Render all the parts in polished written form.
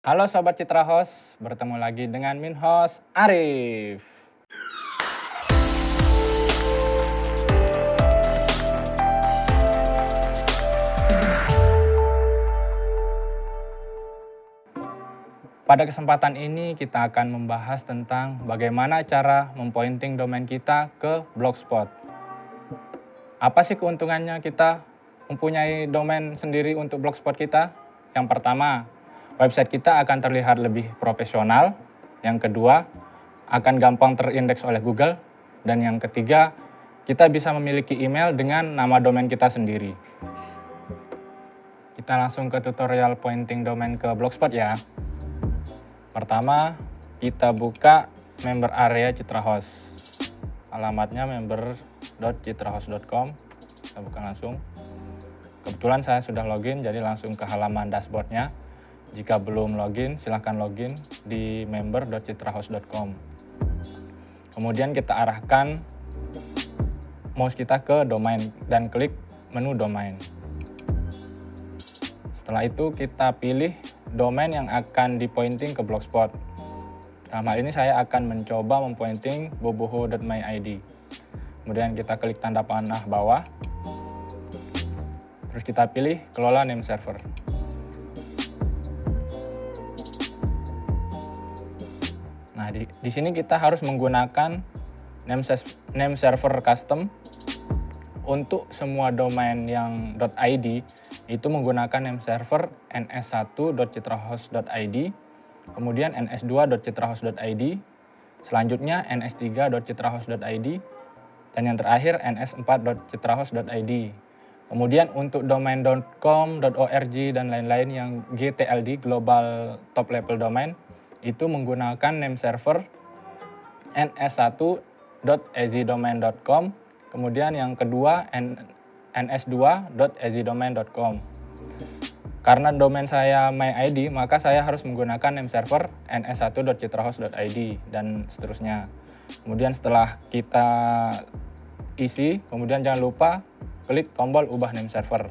Halo Sobat Citra Host, bertemu lagi dengan Min Host Arif. Pada kesempatan ini kita akan membahas tentang bagaimana cara mempointing domain kita ke Blogspot. Apa sih keuntungannya kita mempunyai domain sendiri untuk Blogspot kita? Yang pertama, website kita akan terlihat lebih profesional. Yang kedua, akan gampang terindeks oleh Google. Dan yang ketiga, kita bisa memiliki email dengan nama domain kita sendiri. Kita langsung ke tutorial pointing domain ke Blogspot ya. Pertama, kita buka member area Citra Host. Alamatnya member.citrahost.com. Kita buka langsung. Kebetulan saya sudah login, jadi langsung ke halaman dashboardnya. Jika belum login, silahkan login di member.citrahost.com. Kemudian kita arahkan mouse kita ke domain dan klik menu domain. Setelah itu kita pilih domain yang akan dipointing ke Blogspot. Dalam hal ini saya akan mencoba mempointing boboho.myid. Kemudian kita klik tanda panah bawah. Terus kita pilih kelola name server. Nah, di sini kita harus menggunakan name server custom. Untuk semua domain yang .id itu menggunakan name server ns1.citrahost.id, kemudian ns2.citrahost.id, selanjutnya ns3.citrahost.id, dan yang terakhir ns4.citrahost.id. Kemudian untuk domain .com, .org, dan lain-lain yang GTLD, Global Top Level Domain, itu menggunakan name server ns1.easydomain.com, kemudian yang kedua ns2.easydomain.com. Karena domain saya myid, maka saya harus menggunakan name server ns1.citrahost.id dan seterusnya. Kemudian setelah kita isi, kemudian jangan lupa klik tombol ubah name server.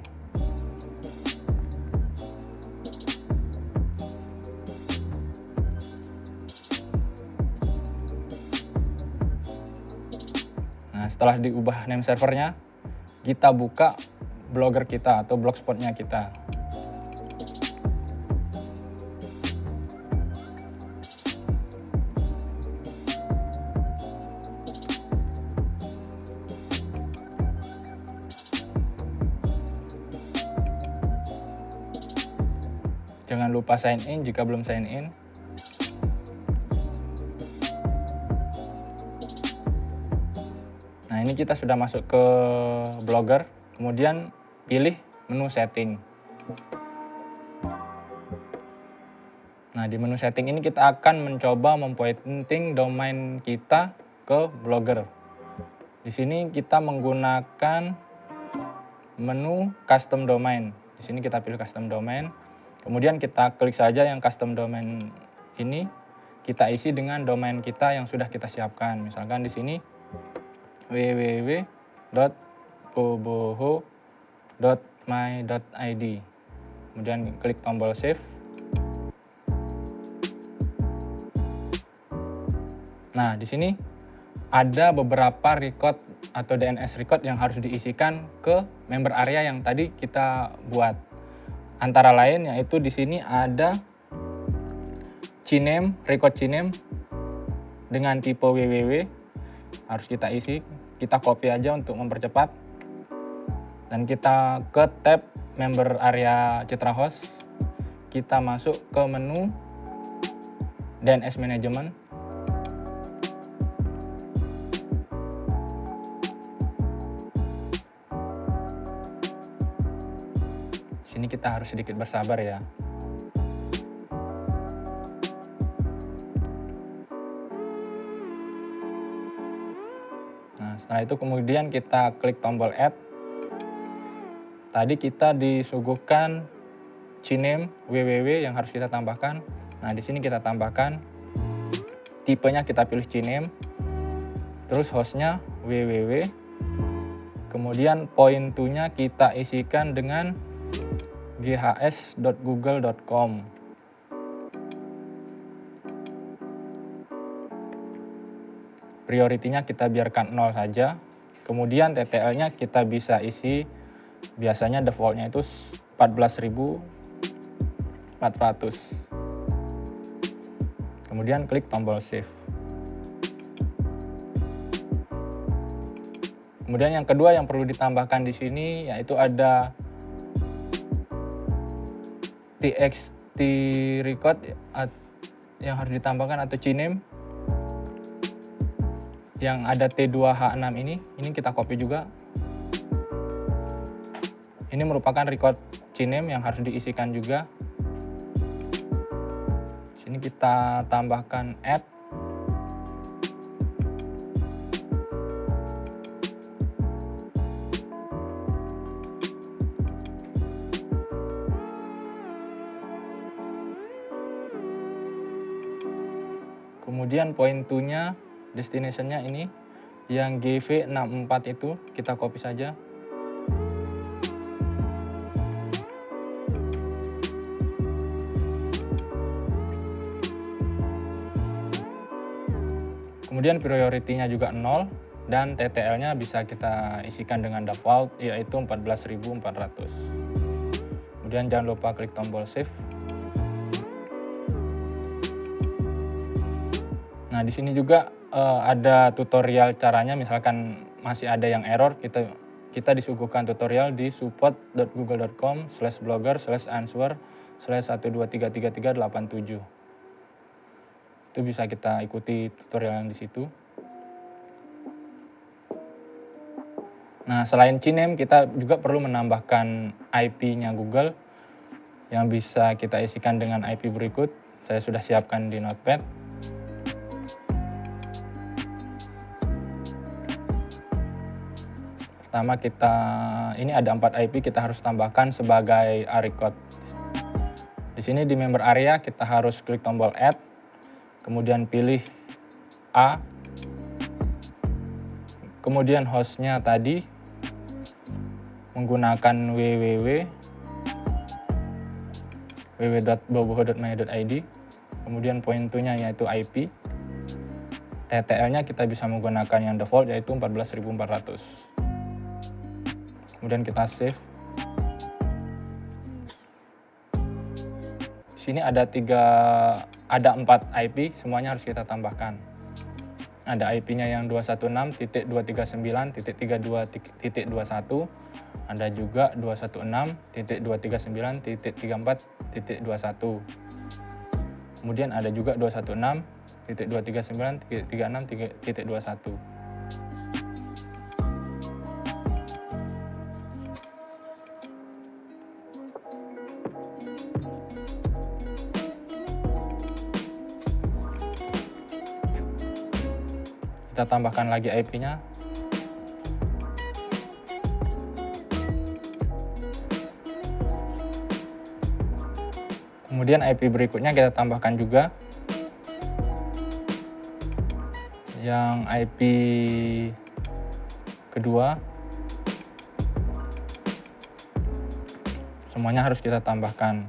Nah, setelah diubah name servernya, kita buka blogger kita atau blogspotnya kita. Jangan lupa sign in jika belum sign in. Nah, ini kita sudah masuk ke blogger, kemudian pilih menu setting. Nah, di menu setting ini kita akan mencoba mempointing domain kita ke blogger. Di sini kita menggunakan menu custom domain. Di sini kita pilih custom domain. Kemudian kita klik saja yang custom domain ini, kita isi dengan domain kita yang sudah kita siapkan. Misalkan di sini www.boboho.my.id. Kemudian klik tombol save. Nah, di sini ada beberapa record atau DNS record yang harus diisikan ke member area yang tadi kita buat. Antara lain yaitu di sini ada CNAME, record CNAME dengan tipe www, harus kita isi, kita copy aja untuk mempercepat. Dan kita ke tab member area Citra Host, kita masuk ke menu DNS Management. Sini kita harus sedikit bersabar ya. Nah, setelah itu kemudian kita klik tombol add. Tadi kita disuguhkan CNAME www yang harus kita tambahkan. Nah, di sini kita tambahkan tipenya, kita pilih CNAME. Terus hostnya www. Kemudian point to-nya kita isikan dengan ghs.google.com. prioritinya kita biarkan 0 saja. Kemudian TTL-nya kita bisa isi, biasanya defaultnya itu 14.400. Kemudian klik tombol save. Kemudian yang kedua yang perlu ditambahkan di sini yaitu ada txt record yang harus ditambahkan atau CNAME yang ada T2H6 ini kita copy juga. Ini merupakan record CNAME yang harus diisikan juga. Sini kita tambahkan add. Kemudian point to-nya, destination-nya ini yang GV64 itu kita copy saja. Kemudian priority-nya juga 0 dan TTL-nya bisa kita isikan dengan default yaitu 14.400. Kemudian jangan lupa klik tombol save. Nah, di sini juga ada tutorial caranya, misalkan masih ada yang error, kita disuguhkan tutorial di support.google.com/blogger/answer/1233387. Itu bisa kita ikuti tutorial yang di situ. Nah, selain CNAME, kita juga perlu menambahkan IP-nya Google yang bisa kita isikan dengan IP berikut. Saya sudah siapkan di Notepad. Pertama ini ada 4 IP kita harus tambahkan sebagai record. Di sini di member area kita harus klik tombol add, kemudian pilih A, kemudian hostnya tadi menggunakan www.boboho.my.id, kemudian point to-nya yaitu IP, TTL-nya kita bisa menggunakan yang default yaitu 14.400. Kemudian kita save. Di sini ada 4 IP, semuanya harus kita tambahkan. Ada IP-nya yang 216.239.32.21, ada juga 216.239.34.21. Kemudian ada juga 216.239.36.21. Kita tambahkan lagi IP-nya. Kemudian IP berikutnya kita tambahkan juga. Yang IP kedua. Semuanya harus kita tambahkan.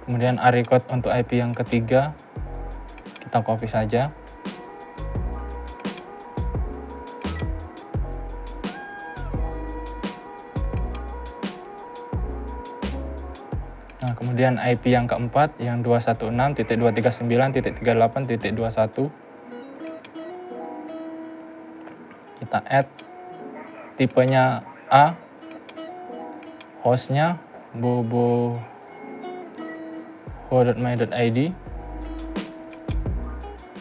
Kemudian record untuk IP yang ketiga, kita copy saja. Nah, kemudian IP yang keempat, yang 216.239.38.21. Kita add, tipenya A, hostnya boboho.my.id,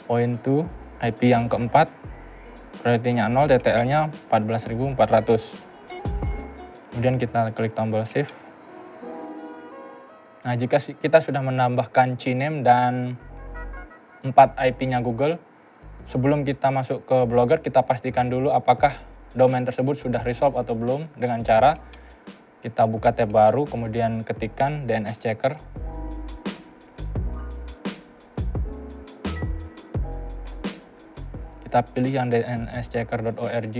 point to, IP yang keempat, priority-nya 0, TTL-nya 14.400. Kemudian kita klik tombol save. Nah, jika kita sudah menambahkan CNAME dan 4 IP-nya Google, sebelum kita masuk ke Blogger, kita pastikan dulu apakah domain tersebut sudah resolve atau belum, dengan cara kita buka tab baru, kemudian ketikkan DNS checker. Kita pilih yang dnschecker.org.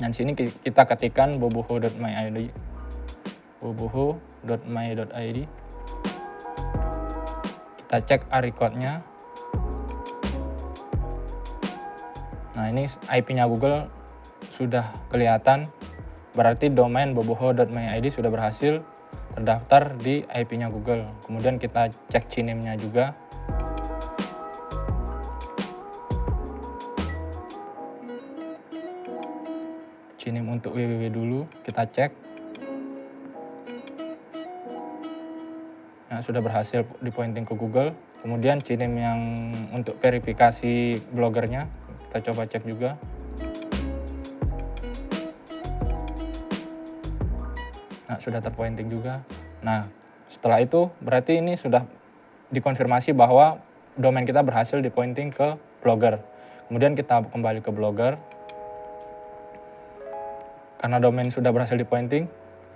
Dan sini kita ketikkan boboho.my.id. boboho.my.id. Kita cek record-nya. Nah, ini IP-nya Google sudah kelihatan, berarti domain boboho.my.id sudah berhasil terdaftar di IP-nya Google. Kemudian kita cek CNAME-nya juga. CNAME untuk www dulu, kita cek. Nah, sudah berhasil di pointing ke Google. Kemudian CNAME yang untuk verifikasi blogernya, kita coba cek juga. Nah, sudah terpointing juga. Nah, setelah itu berarti ini sudah dikonfirmasi bahwa domain kita berhasil dipointing ke blogger. Kemudian kita kembali ke blogger. Karena domain sudah berhasil dipointing,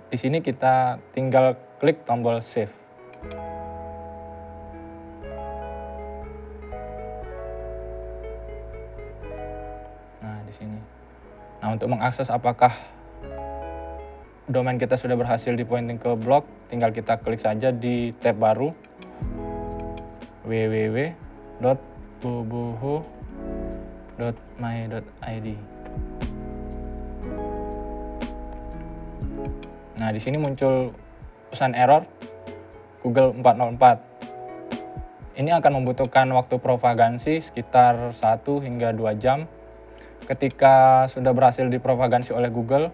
di sini kita tinggal klik tombol save. Nah, di sini. Nah, untuk mengakses apakah domain kita sudah berhasil dipointing ke blog, tinggal kita klik saja di tab baru www.boboho.my.id. Nah, di sini muncul pesan error Google 404. Ini akan membutuhkan waktu propagasi sekitar 1 hingga 2 jam. Ketika sudah berhasil dipropagansi oleh Google,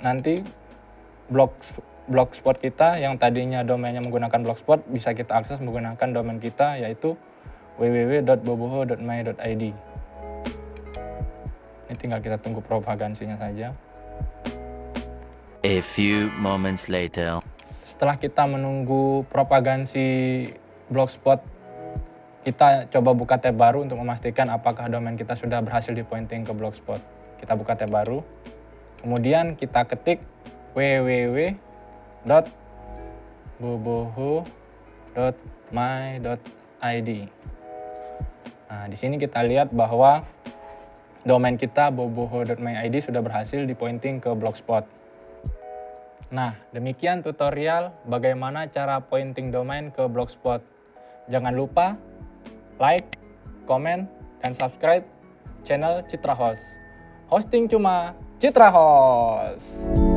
nanti blogspot kita yang tadinya domainnya menggunakan blogspot bisa kita akses menggunakan domain kita, yaitu www.boboho.my.id. Ini tinggal kita tunggu propagansinya saja. A few moments later. Setelah kita menunggu propagansi blogspot, kita coba buka tab baru untuk memastikan apakah domain kita sudah berhasil dipointing ke blogspot. Kita buka tab baru, kemudian kita ketik www.boboho.my.id. Nah, di sini kita lihat bahwa domain kita boboho.my.id sudah berhasil dipointing ke blogspot. Nah, demikian tutorial bagaimana cara pointing domain ke blogspot. Jangan lupa like, komen, dan subscribe channel Citra Host. Hosting cuma Citra Host.